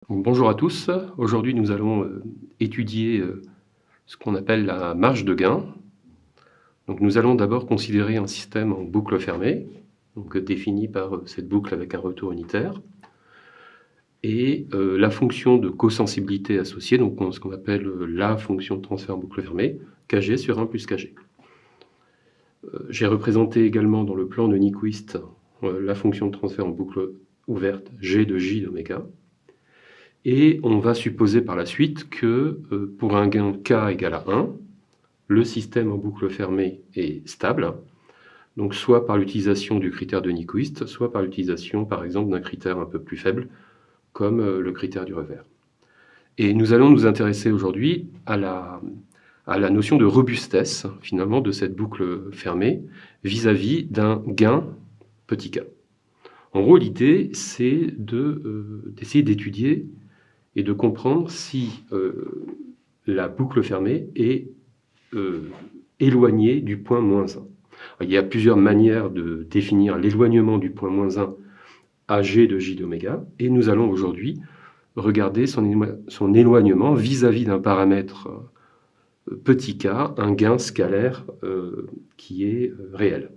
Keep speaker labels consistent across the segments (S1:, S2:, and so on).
S1: Donc, bonjour à tous. Aujourd'hui, nous allons étudier ce qu'on appelle la marge de gain. Donc, nous allons d'abord considérer un système en boucle fermée, donc, défini par cette boucle avec un retour unitaire, et la fonction de cosensibilité associée, donc ce qu'on appelle la fonction de transfert en boucle fermée, Kg sur 1 plus Kg. J'ai représenté également dans le plan de Nyquist la fonction de transfert en boucle ouverte G de J d'oméga. Et on va supposer par la suite que pour un gain K égale à 1, le système en boucle fermée est stable, donc soit par l'utilisation du critère de Nyquist, soit par l'utilisation par exemple d'un critère un peu plus faible, comme le critère du revers. Et nous allons nous intéresser aujourd'hui à la notion de robustesse, finalement, de cette boucle fermée vis-à-vis d'un gain petit k. En gros, l'idée, c'est d'essayer d'étudier et de comprendre si la boucle fermée est éloignée du point moins 1. Il y a plusieurs manières de définir l'éloignement du point moins 1 à g de j d'oméga, et nous allons aujourd'hui regarder son éloignement vis-à-vis d'un paramètre petit k, un gain scalaire qui est réel.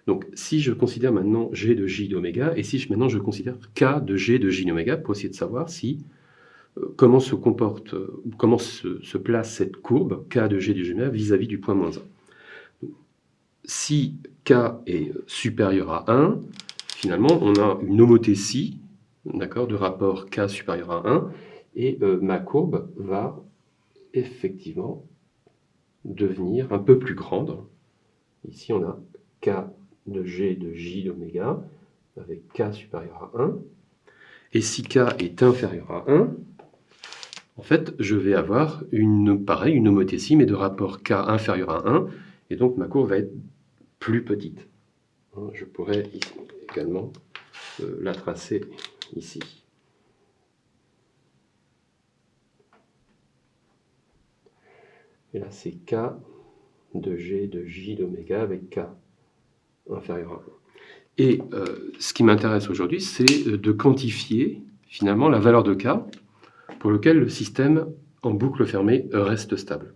S1: Donc, si je considère maintenant g de j d'oméga, et si maintenant je considère k de g de j d'oméga, pour essayer de savoir si comment se place cette courbe k de g de j d'oméga vis-à-vis du point moins 1. Si k est supérieur à 1, finalement, on a une homothétie, d'accord, de rapport k supérieur à 1, et ma courbe va effectivement devenir un peu plus grande. Ici, on a k de g de j d'oméga avec k supérieur à 1. Et si k est inférieur à 1, en fait, je vais avoir une homothétie, mais de rapport k inférieur à 1, et donc ma courbe va être plus petite. Je pourrais également la tracer ici. Et là, c'est k de g de j d'oméga avec k inférieur à 1. Et ce qui m'intéresse aujourd'hui, c'est de quantifier finalement la valeur de k pour lequel le système en boucle fermée reste stable.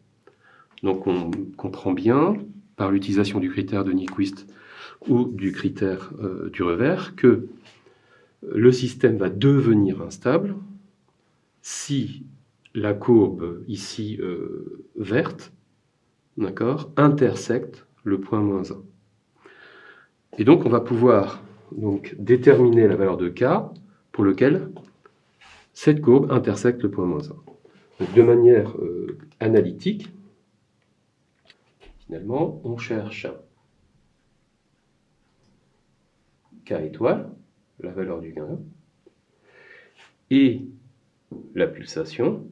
S1: Donc on comprend bien, par l'utilisation du critère de Nyquist ou du critère du revers, que le système va devenir instable si la courbe ici verte, d'accord, intersecte le point moins 1. Et donc on va pouvoir déterminer la valeur de k pour lequel cette courbe intersecte le point moins 1. Donc, de manière analytique, finalement, on cherche k étoile, la valeur du gain, et la pulsation,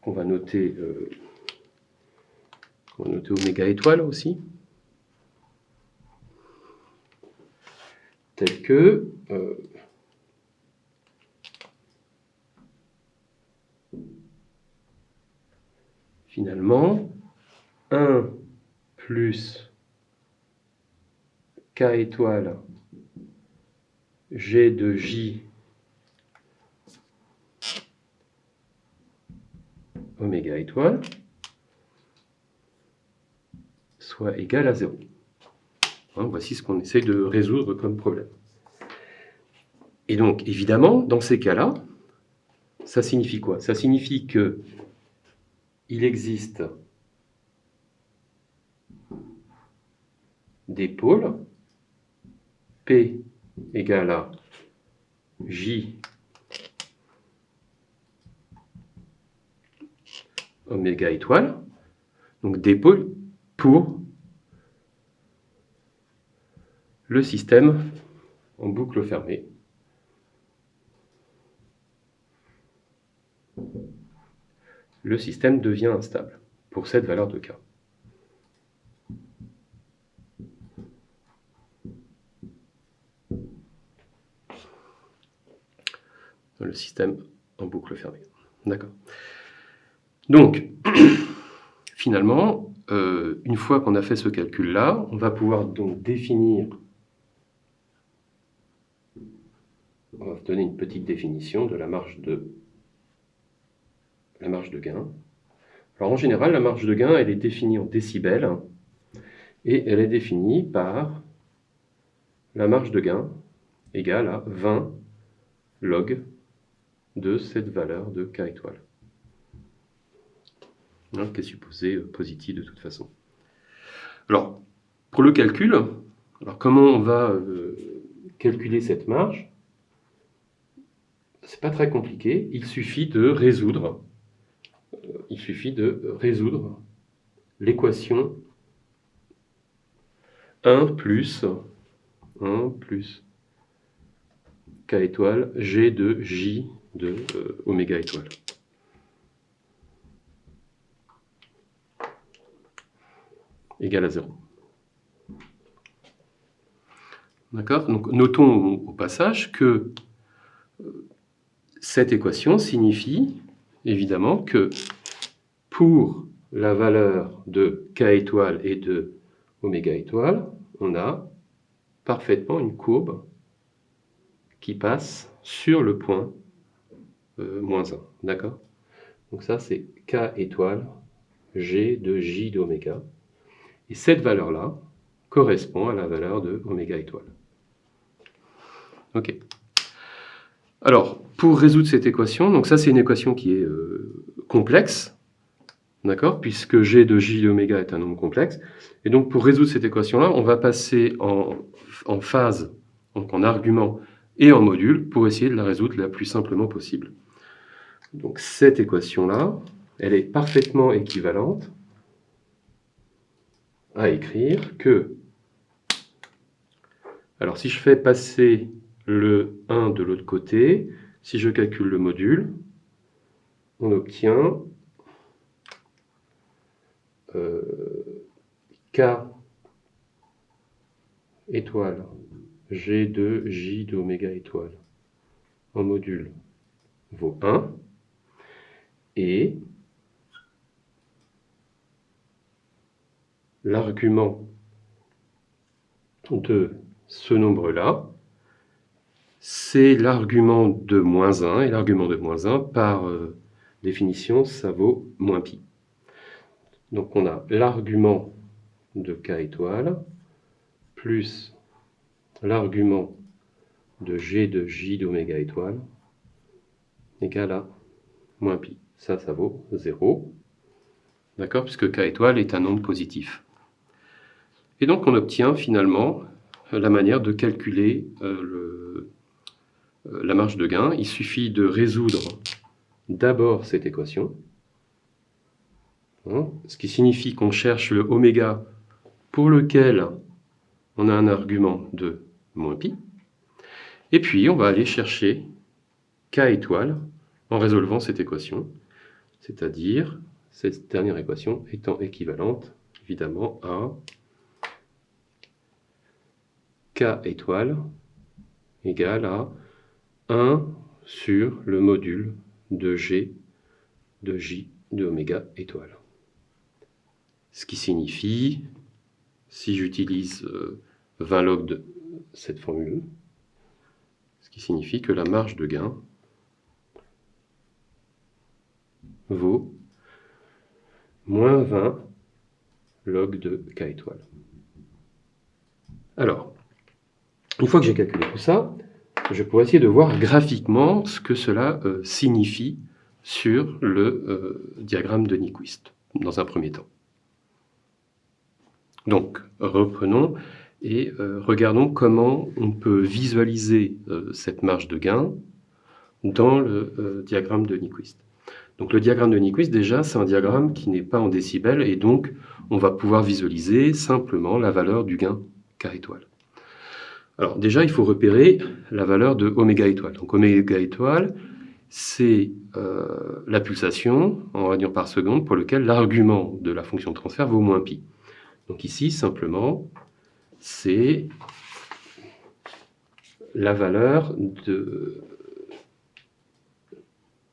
S1: qu'on va noter, oméga étoile aussi, tel que finalement 1 plus k étoile g de j oméga étoile soit égal à 0. Voici ce qu'on essaye de résoudre comme problème. Et donc, évidemment, dans ces cas-là, ça signifie quoi? Ça signifie que il existe des pôles P égale à J oméga étoile, donc des pôles pour le système en boucle fermée. Le système devient instable pour cette valeur de k. Le système en boucle fermée. D'accord. Donc, finalement, une fois qu'on a fait ce calcul-là, on va pouvoir donc définir On va donner une petite définition de la marge de gain. Alors en général, la marge de gain, elle est définie en décibels et elle est définie par la marge de gain égale à 20 log de cette valeur de K étoile, qui est supposée positive de toute façon. Alors, pour le calcul, alors comment on va calculer cette marge? C'est pas très compliqué, il suffit de résoudre l'équation 1 plus K étoile G de J de oméga étoile. Égale à 0. D'accord? Donc notons au passage que cette équation signifie évidemment que pour la valeur de K étoile et de oméga étoile, on a parfaitement une courbe qui passe sur le point moins 1. D'accord? Donc ça, c'est K étoile G de J d'oméga. Et cette valeur-là correspond à la valeur de oméga étoile. Ok. Alors, pour résoudre cette équation, donc ça c'est une équation qui est complexe, d'accord, puisque G de J d'oméga est un nombre complexe. Et donc pour résoudre cette équation-là, on va passer en phase, donc en argument et en module, pour essayer de la résoudre la plus simplement possible. Donc cette équation-là, elle est parfaitement équivalente à écrire que, alors si je fais passer le 1 de l'autre côté, si je calcule le module, on obtient K étoile G de J d'oméga étoile en module vaut 1 et l'argument de ce nombre-là, c'est l'argument de moins 1, et l'argument de moins 1, par définition, ça vaut moins pi. Donc on a l'argument de K étoile plus l'argument de G de J d'oméga étoile égale à moins pi. Ça vaut 0. D'accord? Puisque K étoile est un nombre positif. Et donc on obtient finalement la manière de calculer la marge de gain. Il suffit de résoudre d'abord cette équation, ce qui signifie qu'on cherche le oméga pour lequel on a un argument de moins pi. Et puis on va aller chercher K étoile en résolvant cette équation, c'est-à-dire cette dernière équation étant équivalente évidemment à K étoile égale à 1 sur le module de G de J de oméga étoile. Ce qui signifie, si j'utilise 20 log de cette formule, ce qui signifie que la marge de gain vaut moins 20 log de K étoile. Alors, une fois que j'ai calculé tout ça, je pourrais essayer de voir graphiquement ce que cela signifie sur le diagramme de Nyquist, dans un premier temps. Donc, reprenons et regardons comment on peut visualiser cette marge de gain dans le diagramme de Nyquist. Donc le diagramme de Nyquist, déjà, c'est un diagramme qui n'est pas en décibels, et donc on va pouvoir visualiser simplement la valeur du gain K étoile. Alors déjà, il faut repérer la valeur de oméga étoile. Donc oméga étoile, c'est la pulsation en radians par seconde pour lequel l'argument de la fonction de transfert vaut moins pi. Donc ici, simplement, c'est la valeur de...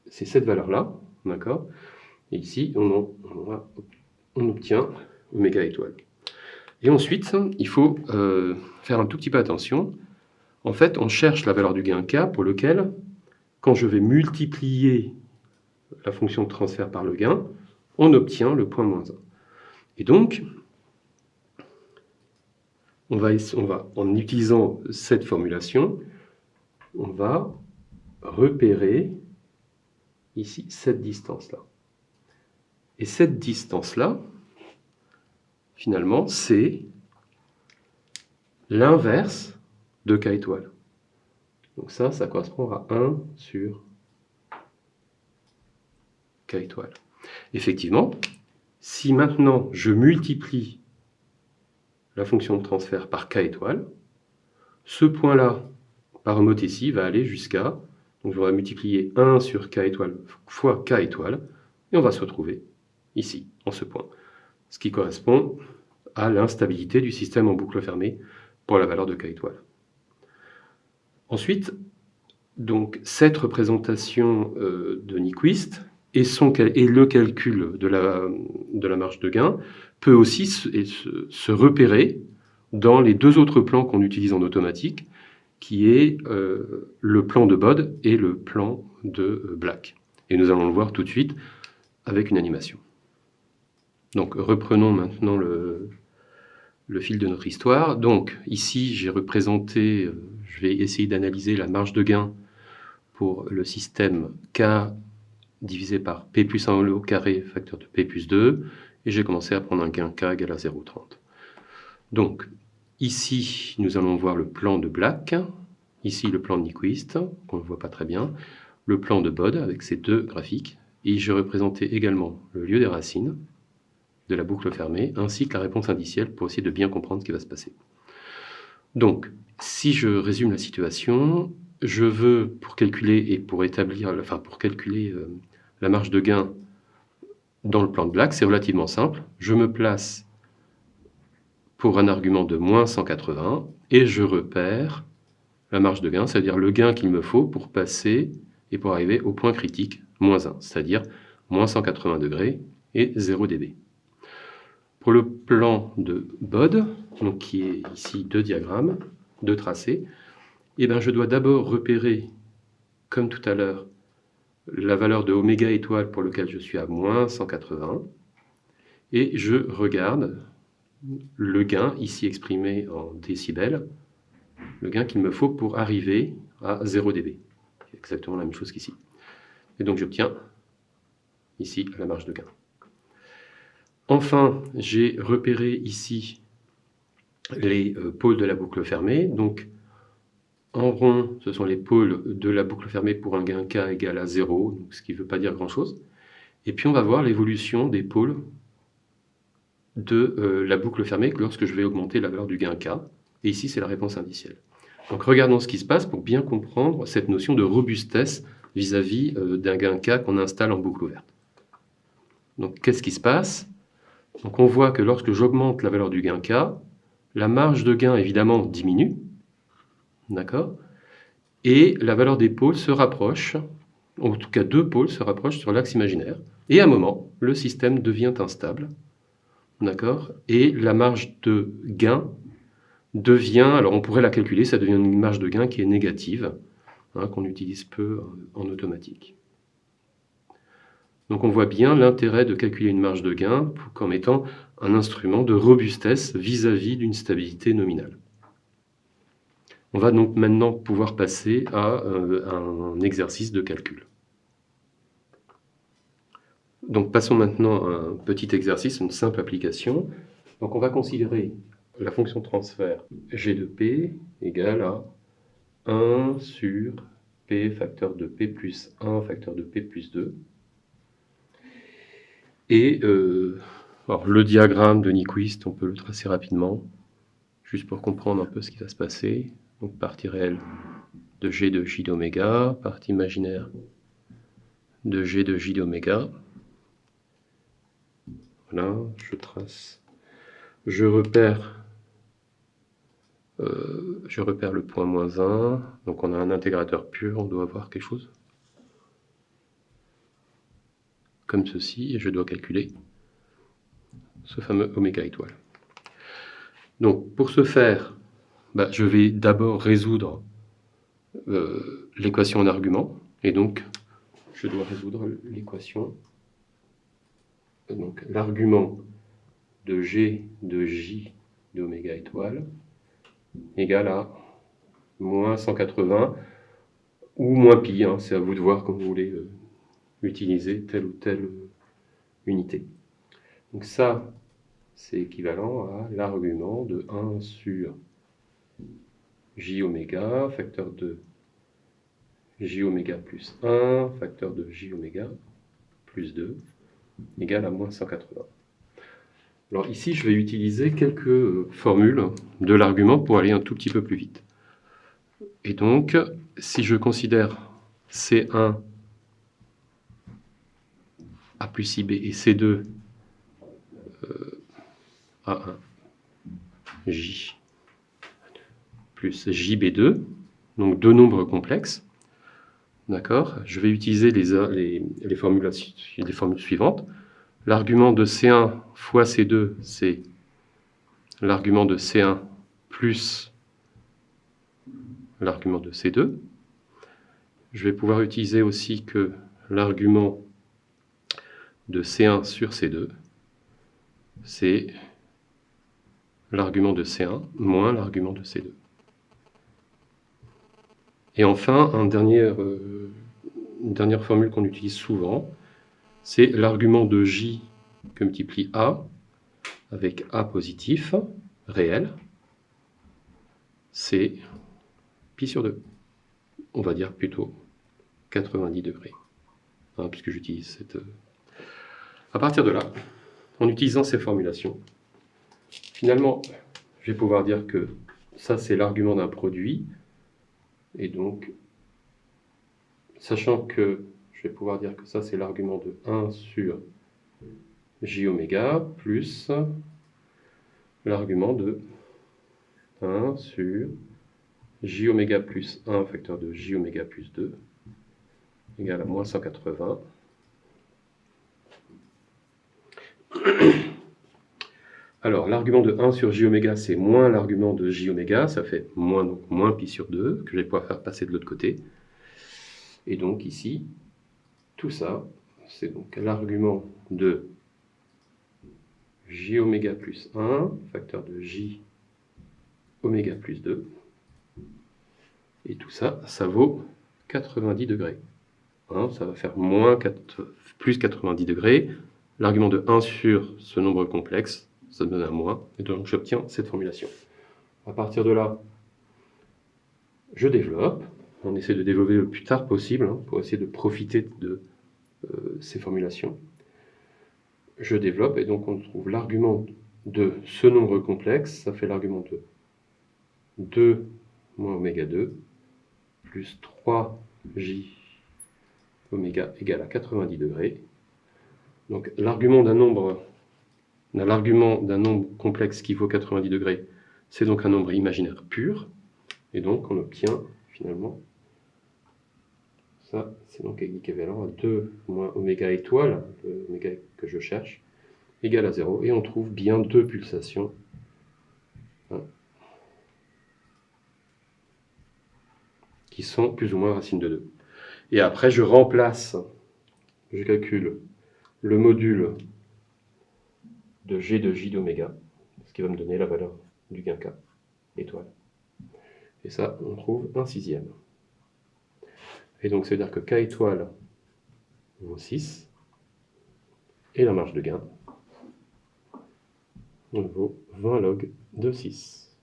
S1: C'est cette valeur-là, d'accord? Et ici, on obtient oméga étoile. Et ensuite, il faut faire un tout petit peu attention. En fait, on cherche la valeur du gain K pour lequel, quand je vais multiplier la fonction de transfert par le gain, on obtient le point moins 1. Et donc, on va, en utilisant cette formulation, on va repérer ici cette distance-là. Et cette distance-là, finalement, c'est l'inverse de K étoile. Donc ça correspond à 1 sur K étoile. Effectivement, si maintenant je multiplie la fonction de transfert par K étoile, ce point-là, par homothétie, va aller jusqu'à, donc on va multiplier 1 sur K étoile fois K étoile, et on va se retrouver ici, en ce point. Ce qui correspond à l'instabilité du système en boucle fermée pour la valeur de K étoile. Ensuite, donc, cette représentation de Nyquist et le calcul de la marge de gain peut aussi se repérer dans les deux autres plans qu'on utilise en automatique, qui est le plan de Bode et le plan de Black. Et nous allons le voir tout de suite avec une animation. Donc reprenons maintenant le fil de notre histoire. Donc ici j'ai représenté, je vais essayer d'analyser la marge de gain pour le système K divisé par P plus 1 au carré facteur de P plus 2, et j'ai commencé à prendre un gain K égal à 0,30. Donc ici nous allons voir le plan de Black, ici le plan de Nyquist, qu'on ne voit pas très bien, le plan de Bode avec ces deux graphiques, et j'ai représenté également le lieu des racines de la boucle fermée, ainsi que la réponse indicielle pour essayer de bien comprendre ce qui va se passer. Donc, si je résume la situation, je veux, pour calculer et pour établir, pour calculer la marge de gain dans le plan de Black, c'est relativement simple. Je me place pour un argument de moins 180 et je repère la marge de gain, c'est-à-dire le gain qu'il me faut pour passer et pour arriver au point critique, moins 1, c'est-à-dire moins 180 degrés et 0 dB. Pour le plan de Bode, donc qui est ici deux diagrammes, deux tracés, eh bien je dois d'abord repérer, comme tout à l'heure, la valeur de oméga étoile pour lequel je suis à moins 180, et je regarde le gain, ici exprimé en décibels, le gain qu'il me faut pour arriver à 0 dB. C'est exactement la même chose qu'ici. Et donc j'obtiens ici la marge de gain. Enfin, j'ai repéré ici les pôles de la boucle fermée. Donc, en rond, ce sont les pôles de la boucle fermée pour un gain K égal à 0, donc ce qui ne veut pas dire grand-chose. Et puis, on va voir l'évolution des pôles de la boucle fermée lorsque je vais augmenter la valeur du gain K. Et ici, c'est la réponse indicielle. Donc, regardons ce qui se passe pour bien comprendre cette notion de robustesse vis-à-vis d'un gain K qu'on installe en boucle ouverte. Donc, qu'est-ce qui se passe ? Donc on voit que lorsque j'augmente la valeur du gain K, la marge de gain évidemment diminue, d'accord ? Et la valeur des pôles se rapproche, en tout cas deux pôles se rapprochent sur l'axe imaginaire, et à un moment, le système devient instable, d'accord ? Et la marge de gain devient, alors on pourrait la calculer, ça devient une marge de gain qui est négative, qu'on utilise peu en automatique. Donc on voit bien l'intérêt de calculer une marge de gain comme étant un instrument de robustesse vis-à-vis d'une stabilité nominale. On va donc maintenant pouvoir passer à un exercice de calcul. Donc passons maintenant à un petit exercice, une simple application. Donc on va considérer la fonction de transfert g de p égale à 1 sur p facteur de p plus 1 facteur de p plus 2. Et alors, le diagramme de Nyquist, on peut le tracer rapidement, juste pour comprendre un peu ce qui va se passer. Donc partie réelle de G de J d'oméga, partie imaginaire de G de J d'oméga. Voilà, je trace. Je repère le point moins 1. Donc on a un intégrateur pur, on doit avoir quelque chose comme ceci, et je dois calculer ce fameux oméga étoile. Donc pour ce faire, je vais d'abord résoudre l'équation en argument, et donc je dois résoudre l'équation. Donc l'argument de G de J d'oméga étoile égale à moins 180 ou moins pi, hein, c'est à vous de voir quand vous voulez utiliser telle ou telle unité. Donc ça, c'est équivalent à l'argument de 1 sur J oméga, facteur de J oméga plus 1, facteur de J oméga plus 2, égale à moins 180. Alors ici, je vais utiliser quelques formules de l'argument pour aller un tout petit peu plus vite. Et donc, si je considère C1 A plus IB et C2 A1 J plus JB2, donc deux nombres complexes, d'accord, je vais utiliser les formules suivantes. L'argument de C1 fois C2, c'est l'argument de C1 plus l'argument de C2. Je vais pouvoir utiliser aussi que l'argument de C1 sur C2, c'est l'argument de C1 moins l'argument de C2. Et enfin, une dernière formule qu'on utilise souvent, c'est l'argument de J que multiplie A avec A positif, réel, c'est pi sur 2. On va dire plutôt 90 degrés, hein, puisque j'utilise cette... À partir de là, en utilisant ces formulations, finalement, je vais pouvoir dire que ça, c'est l'argument d'un produit, et donc, sachant que je vais pouvoir dire que ça, c'est l'argument de 1 sur J oméga plus l'argument de 1 sur J oméga plus 1 facteur de J oméga plus 2 égale à moins 180. Alors, l'argument de 1 sur J oméga, c'est moins l'argument de J oméga, ça fait moins, donc moins pi sur 2, que je vais pouvoir faire passer de l'autre côté. Et donc ici, tout ça, c'est donc l'argument de J oméga plus 1, facteur de J oméga plus 2. Et tout ça, ça vaut 90 degrés. Hein, ça va faire plus 90 degrés. L'argument de 1 sur ce nombre complexe, ça me donne un moins, et donc j'obtiens cette formulation. À partir de là, je développe. On essaie de développer le plus tard possible, hein, pour essayer de profiter de ces formulations. Je développe, et donc on trouve l'argument de ce nombre complexe, ça fait l'argument de 2 moins oméga 2, plus 3j oméga égale à 90 degrés. Donc l'argument d'un nombre complexe qui vaut 90 degrés, c'est donc un nombre imaginaire pur, et donc on obtient finalement, ça c'est donc équivalent à 2 moins oméga étoile, l'oméga que je cherche, égale à 0, et on trouve bien deux pulsations, hein, qui sont plus ou moins racine de 2. Et après je calcule le module de G de J d'oméga, ce qui va me donner la valeur du gain K, étoile. Et ça, on trouve un sixième. Et donc ça veut dire que K étoile vaut 6, et la marge de gain vaut 20 log de 6.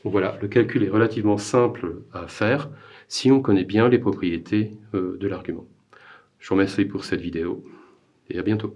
S1: Donc voilà, le calcul est relativement simple à faire si on connaît bien les propriétés de l'argument. Je vous remercie pour cette vidéo et à bientôt.